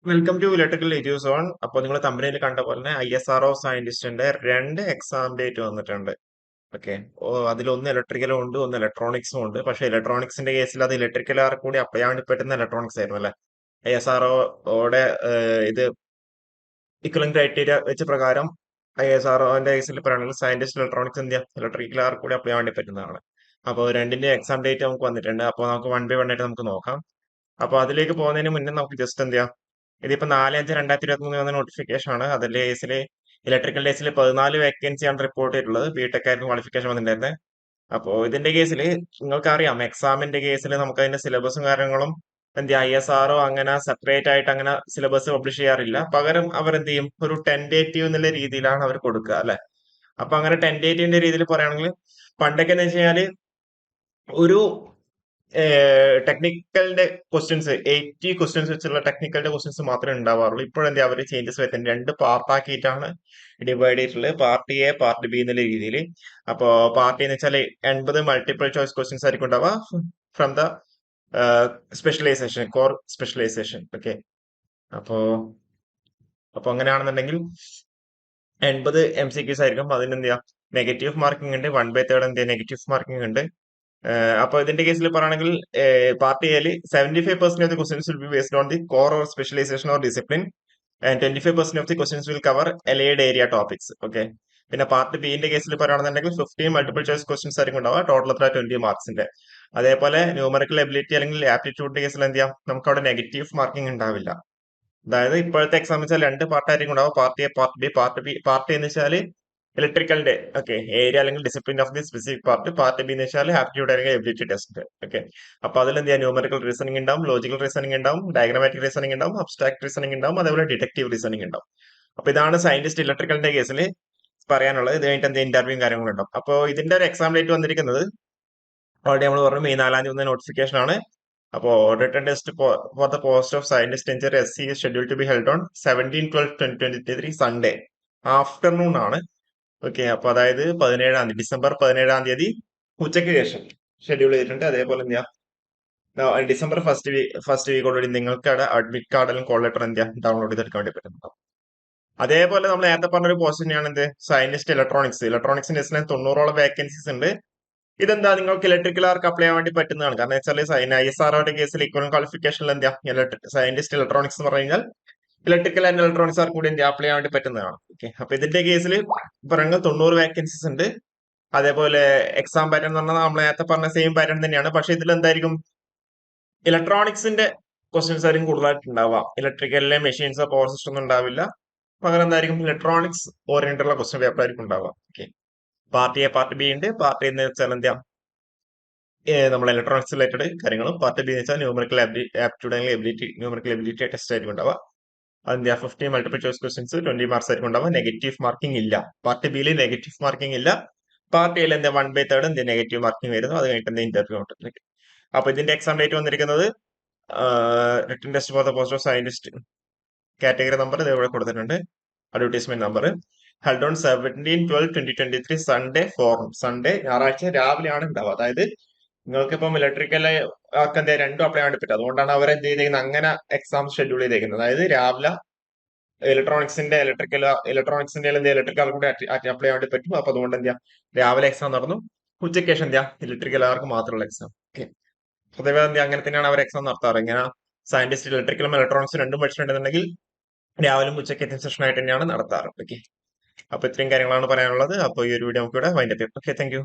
Welcome to electrical edus on. അപ്പോൾ നിങ്ങൾ തമ്പനിയിൽ കണ്ട പോലെ തന്നെ ISRO സയന്റിസ്റ്റിന്റെ രണ്ട് എക്സാം ഡേറ്റ് വന്നിട്ടുണ്ട്. ഓക്കെ. അതിലൊന്ന് ഇലക്ട്രിക്കലും ഉണ്ട്, ഒന്ന് ഇലക്ട്രോണിക്സും ഉണ്ട്. പക്ഷെ ഇലക്ട്രോണിക്സിന്റെ കേസിൽ അത് ഇലക്ട്രിക്കലുകാർ കൂടി അപ്ലൈ ആവാൻ പറ്റുന്ന ഇലക്ട്രോണിക്സ് ആയിരുന്നു അല്ലെ. ISROയുടെ ഇത് ഇക്വലന്റ് ക്രൈറ്റീരിയ വെച്ച് പ്രകാരം ISROന്റെ കേസിൽ പറയുകയാണെങ്കിൽ സയന്റിസ്റ്റ് ഇലക്ട്രോണിക്സ് ഇന്ത്യ ഇലക്ട്രിക്കലുകാർ കൂടി അപ്ലൈ ആവാൻ പറ്റുന്നതാണ്. അപ്പോൾ രണ്ടിന്റെ എക്സാം ഡേറ്റ് നമുക്ക് വന്നിട്ടുണ്ട്. അപ്പോൾ നമുക്ക് വൺ ബൈ വൺ ആയിട്ട് നമുക്ക് നോക്കാം. അപ്പൊ അതിലേക്ക് പോകുന്നതിന് മുന്നേ നമുക്ക് ജസ്റ്റ് എന്ത് ചെയ്യാം, ഇതിപ്പോ 4/5/2023 വന്ന നോട്ടിഫിക്കേഷൻ ആണ്. അതിന്റെ കേസിൽ ഇലക്ട്രിക്കൽ ഡേസിൽ 14 വേക്കൻസിയാണ് റിപ്പോർട്ട് ചെയ്തിട്ടുള്ളത്. ബിടെക് ആയിരുന്നു ക്വാളിഫിക്കേഷൻ വന്നിട്ടുണ്ടായിരുന്നത്. അപ്പോ ഇതിന്റെ കേസിൽ നിങ്ങൾക്കറിയാം, എക്സാമിന്റെ കേസിൽ നമുക്ക് അതിന്റെ സിലബസും കാര്യങ്ങളും എന്ത് ISRO അങ്ങനെ സെപ്പറേറ്റ് ആയിട്ട് അങ്ങനെ സിലബസ് പബ്ലിഷ് ചെയ്യാറില്ല. പകരം അവർ എന്ത് ചെയ്യും, ഒരു ടെന്റേറ്റീവ് എന്നുള്ള രീതിയിലാണ് അവർ കൊടുക്കുക അല്ലെ. അപ്പൊ അങ്ങനെ ടെന്റേറ്റീവിന്റെ രീതിയിൽ പറയുകയാണെങ്കിൽ പണ്ടൊക്കെ എന്ന് വെച്ച് കഴിഞ്ഞാല് ഒരു ടെക്നിക്കലിന്റെ ക്വസ്റ്റ്യൻസ് 80 ക്വസ്റ്റ്യൻസ് വെച്ചുള്ള ടെക്നിക്കലിന്റെ ക്വസ്റ്റ്യൻസ് മാത്രമേ ഉണ്ടാവാറുള്ളൂ. ഇപ്പോഴെന്താ അവർ ചേഞ്ചസ് വരുത്തുന്നത്, രണ്ട് പാർട്ടാക്കിയിട്ടാണ് ഡിവൈഡ് ചെയ്തിട്ടുള്ളത്. പാർട്ട് എ പാർട്ട് ബി എന്നുള്ള രീതിയിൽ. അപ്പോ പാർട്ട് എന്ന് വെച്ചാൽ 80 മൾട്ടിപ്പിൾ ചോയ്സ് ക്വസ്റ്റ്യൻസ് ആയിരിക്കും ഉണ്ടാവുക from the specialization, core specialization. Okay. അപ്പോ അപ്പൊ അങ്ങനെയാണെന്നുണ്ടെങ്കിൽ 80 MCQs ആയിരിക്കും. അതിനെന്ത് ചെയ്യാം, നെഗറ്റീവ് മാർക്കിംഗ് ഉണ്ട്, 1/3 എന്ത് നെഗറ്റീവ് മാർക്കിംഗ് ഉണ്ട്. അപ്പൊ ഇതിന്റെ കേസിൽ പറയുകയാണെങ്കിൽ പാർട്ട് എയിൽ 75% of the questions will be based on the core or specialization or discipline and 25% of the questions will cover allied area topics. Okay. പിന്നെ പാർട്ട് ബിന്റെ കേസിൽ പറയുകയാണെന്നുണ്ടെങ്കിൽ 15 മൾട്ടിപ്പിൾ ചോയ്സ് ക്വസ്റ്റൻസ് ആയിരിക്കും ഉണ്ടാവുക, ടോട്ടൽ എത്ര 20 മാർക്സിന്റെ. അതേപോലെ ന്യൂമറിക്കൽ എബിലിറ്റി അല്ലെങ്കിൽ ആപ്റ്റിറ്റ്യൂഡിന്റെ കേസിൽ എന്ത് ചെയ്യാം, നമുക്ക് അവിടെ നെഗറ്റീവ് മാർക്കിംഗ് ഉണ്ടാവില്ല. അതായത് ഇപ്പോഴത്തെ എക്സാം വെച്ചാൽ രണ്ട് പാർട്ടായിരിക്കും ഉണ്ടാവും, part A part B. Part എന്ന് വെച്ചാൽ ഇലക്ട്രിക്കലിന്റെ ഓക്കെ ഏരിയ അല്ലെങ്കിൽ discipline of the specific part. Part B എന്ന് വെച്ചാൽ ആപ്റ്റിറ്റ്യൂഡ് അല്ലെങ്കിൽ എബിലിറ്റി ടെസ്റ്റ്. ഓക്കെ. അപ്പൊ അതിൽ എന്ത് ചെയ്യാം, ന്യൂമറിക്കൽ റീസണിംഗ് ഉണ്ടാവും, ലോജിക്കൽ റീസണിംഗ് ഉണ്ടാവും, ഡയഗ്രമാറ്റിക് റീസണിംഗ് ഉണ്ടാവും, അബ്സ്ട്രാക്ട് റീസണിംഗ് ഉണ്ടാവും, അതേപോലെ ഡിഡക്റ്റീവ് റീസണിംഗ് ഉണ്ടാവും. അപ്പൊ ഇതാണ് സയന്റിസ്റ്റ് ഇലക്ട്രിക്കലിന്റെ കേസിൽ പറയാനുള്ളത്. ഇത് കഴിഞ്ഞിട്ട് എന്ത് ഇന്റർവ്യൂവും കാര്യങ്ങളും ഉണ്ടാവും. അപ്പൊ ഇതിന്റെ ഒരു എക്സാം ഡേറ്റ് വന്നിരിക്കുന്നത് ഓൾറെഡി നമ്മൾ പറഞ്ഞു, മെയ് 4 വന്ന നോട്ടിഫിക്കേഷൻ ആണ്. അപ്പോ written test for the post of scientist engineer SC schedule to be held on 17/12/2023 Sunday afternoon ആണ്. ഓക്കെ. അപ്പൊ അതായത് 17-ാം തീയതി, ഡിസംബർ 17-ാം തീയതി ഉച്ചയ്ക്ക് ശേഷം ഷെഡ്യൂൾ ചെയ്തിട്ടുണ്ട്. അതേപോലെ എന്ത് ചെയ്യാം, ഡിസംബർ ഫസ്റ്റ് വീക്കോടുകൂടി നിങ്ങൾക്ക് അവിടെ അഡ്മിറ്റ് കാർഡ് അല്ലെങ്കിൽ കോൾ ലെറ്റർ എന്ത് ചെയ്യാം, ഡൗൺലോഡ് ചെയ്തെടുക്കാൻ വേണ്ടി പറ്റുന്നുണ്ടാവും. അതേപോലെ നമ്മൾ നേരത്തെ പറഞ്ഞ ഒരു പോസ്റ്റ് തന്നെയാണ് എന്ത്, സയന്റിസ്റ്റ് ഇലക്ട്രോണിക്സ്. ഇലക്ട്രോണിക്സിന്റെ 90ഓളം വേക്കൻസീസ് ഉണ്ട്. ഇതെന്താ, നിങ്ങൾക്ക് ഇലക്ട്രിക്കലുകാർക്ക് അപ്ലൈ ചെയ്യാൻ വേണ്ടി പറ്റുന്നതാണ്. കാരണം വെച്ചാൽ ISROയുടെ കേസിൽ ഇക്വലന്റ് ക്വാളിഫിക്കേഷനിൽ എന്താ, സയന്റിസ്റ്റ് ഇലക്ട്രോണിക്സ് എന്ന് പറഞ്ഞു കഴിഞ്ഞാൽ ഇലക്ട്രിക്കൽ ആൻഡ് ഇലക്ട്രോണിക്സ് ആർക്ക് കൂടി അപ്ലൈ ചെയ്യാൻ വേണ്ടി പറ്റുന്നതാണ്. ഓക്കെ. അപ്പൊ ഇതിന്റെ കേസിൽ പറയുന്നത് 90 വേക്കൻസീസ് ഉണ്ട്. അതേപോലെ എക്സാം പാറ്റേൺ എന്ന് പറഞ്ഞാൽ നമ്മൾ നേരത്തെ പറഞ്ഞ സെയിം പാറ്റേൺ തന്നെയാണ്. പക്ഷെ ഇതിൽ എന്തായിരിക്കും, ഇലക്ട്രോണിക്സിന്റെ ക്വസ്റ്റ്യൻസ് ആയിരിക്കും കൂടുതലായിട്ട് ഉണ്ടാവുക. ഇലക്ട്രിക്കലിലെ മെഷീൻസ് പവർ സിസ്റ്റം ഒന്നും ഉണ്ടാവില്ല. പകരം എന്തായിരിക്കും, ഇലക്ട്രോണിക്സ് ഓറിയന്റഡ് ഉള്ള ക്വസ്റ്റ്യൻ പേപ്പർ ആയിരിക്കും ഉണ്ടാവുക. Okay. Part A part B ഉണ്ട്. പാർട്ട് എന്ന് വെച്ചാൽ എന്താ, നമ്മൾ ഇലക്ട്രോണിക്സ് റിലേറ്റഡ് കാര്യങ്ങളും. പാർട്ട് ബി എന്ന് വെച്ചാൽ ന്യൂമറിക്കൽ ആപ്റ്റിറ്റ്യൂഡ് അല്ലെങ്കിൽ എബിലിറ്റി, ന്യൂമറിക്കൽ എബിലിറ്റി ടെസ്റ്റ് ആയിരിക്കും ഉണ്ടാവുക. അതിന്റെ 15 മൾട്ടിപ്പിൾ ചോയ്സ് ക്വസ്റ്റൻസ് 20 മാർക്സ് ആയിരിക്കും ഉണ്ടാവുക. നെഗറ്റീവ് മാർക്കിംഗ് ഇല്ല. പാർട്ട് ബിയിൽ നെഗറ്റീവ് മാർക്കിംഗ് ഇല്ല. പാർട്ട് എയിൽ എന്താ 1/3 എന്ത് നെഗറ്റീവ് മാർക്കിംഗ് വരുന്നു. അത് കഴിഞ്ഞിട്ട് എന്താ ഇന്റർവ്യൂ ഉണ്ട്. അപ്പൊ ഇതിന്റെ എക്സാം ഡേറ്റ് വന്നിരിക്കുന്നത് written test for the post of scientist category number ഇവിടെ കൊടുത്തിട്ടുണ്ട്, advertisement number. Held on 17/12/2023 Sunday ഫോറും. സൺഡേ ഞായറാഴ്ച രാവിലെയാണ് ഉണ്ടാവുക. അതായത് നിങ്ങൾക്ക് ഇപ്പം ഇലക്ട്രിക്കൽ ആർക്ക് എന്താ രണ്ടും അപ്ലൈ ചെയ്യാൻ പറ്റും. അതുകൊണ്ടാണ് അവർ എന്ത് ചെയ്തേക്കുന്നത്, അങ്ങനെ എക്സാം ഷെഡ്യൂൾ ചെയ്തേക്കുന്നത്. അതായത് രാവിലെ ഇലക്ട്രോണിക്സിന്റെ എന്ത് ഇലക്ട്രിക്കൽ കൂടി അപ്ലൈ ചെയ്യാൻ വേണ്ടി പറ്റും. അപ്പൊ അതുകൊണ്ട് എന്താ, രാവിലെ എക്സാം നടന്നു, ഉച്ചയ്ക്ക് ശേഷം എന്താ ഇലക്ട്രിക്കലുകാർക്ക് മാത്രമുള്ള എക്സാം. ഓക്കെ. പൊതുവെ എന്താ അങ്ങനെ തന്നെയാണ് അവർ എക്സാം നടത്താറ്. ഇങ്ങനെ സയന്റിസ്റ്റ് ഇലക്ട്രിക്കലും ഇലക്ട്രോണിക്സും രണ്ടും പഠിച്ചിട്ടുണ്ടെന്നുണ്ടെങ്കിൽ രാവിലെ ഉച്ചയ്ക്ക് സെഷൻ ആയിട്ട് തന്നെയാണ് നടത്താറ്. ഓക്കെ. അപ്പൊ ഇത്രയും കാര്യങ്ങളാണ് പറയാനുള്ളത്. അപ്പൊ ഈ ഒരു വീഡിയോ നമുക്ക് ഇവിടെ വൈൻഡപ്പ് ചെയ്യാം. Okay, thank you.